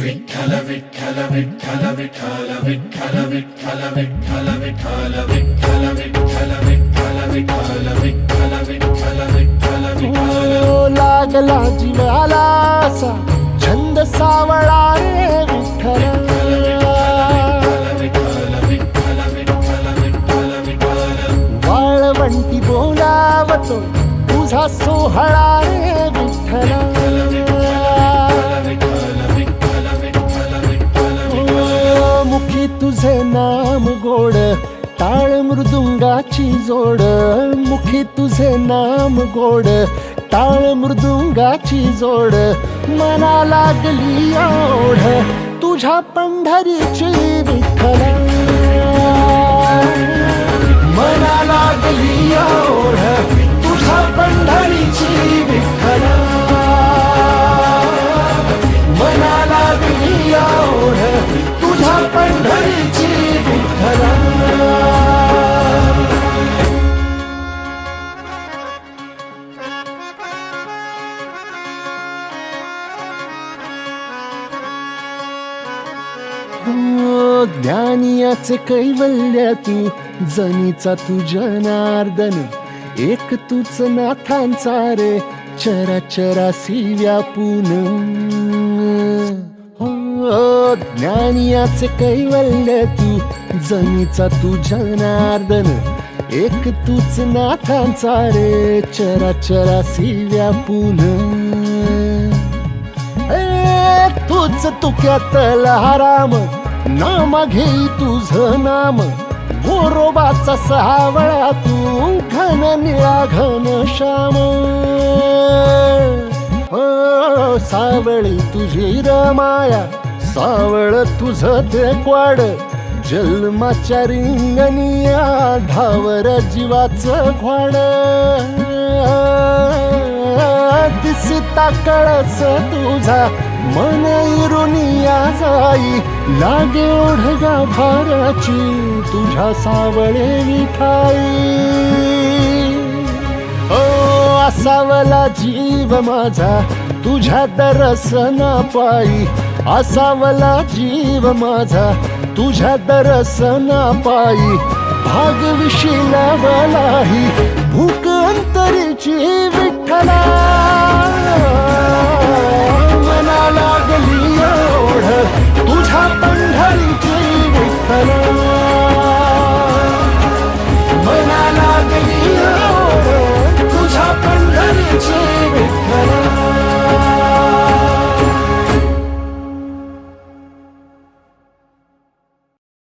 विठ्ठल विठ्ठल विठ्ठल विठ्ठल विठ्ठल विठ्ठल विठ्ठल विठ्ठल विठ्ठल विठ्ठल विठ्ठल विठ्ठल विठ्ठल विठ्ठल विठ्ठल विठ्ठल लागला जीवाला असा छंद सावळा रे विठ्ठल वाळवंटी बोलावतो तुझा सोहळा रे विठ्ठल मुखी तुझे नाम गोड टाळ मृदुंगाची जोड मुखी तुझे नाम गोड टाळ मृदुंगाची जोड मना लागली ओढ तुझ्या पंढरीची विठ्ठल मना लागली ओढ तुझ्या पंढरीची विठ्ठल मना लागली ओढ तुझ्या पंढरीची विठ्ठल ज्ञानियाचे कैवल्याती जनीचा तू जनार्दन एक तूच नाथांचा रे चराचरासी व्यापून ज्ञानियाचे कैवल्याती जनीचा तू जनार्दन एक तूच नाथांचा रे चराचरासी व्यापून तूच तुक्यातला राम नाम घेई तुझ नाम गोरोबाचा सावळा तू घन निळा घन श्याम सावळी तुझी रमाया सावळ तुझ ते क्वाड जन्माच्या रिंगणिया ढावर जीवाचं घोड दिसता कळस तुझा मन इरुनिया जाई लागे ओढगा भाराची तुझ्या सावळे विठाई असावला जीव माझा तुझ्या दर्शना पायी असावला जीव माझा तुझ्या दर्शना पायी भाग विशिलावलाही भूक अंतरीची विठ्ठला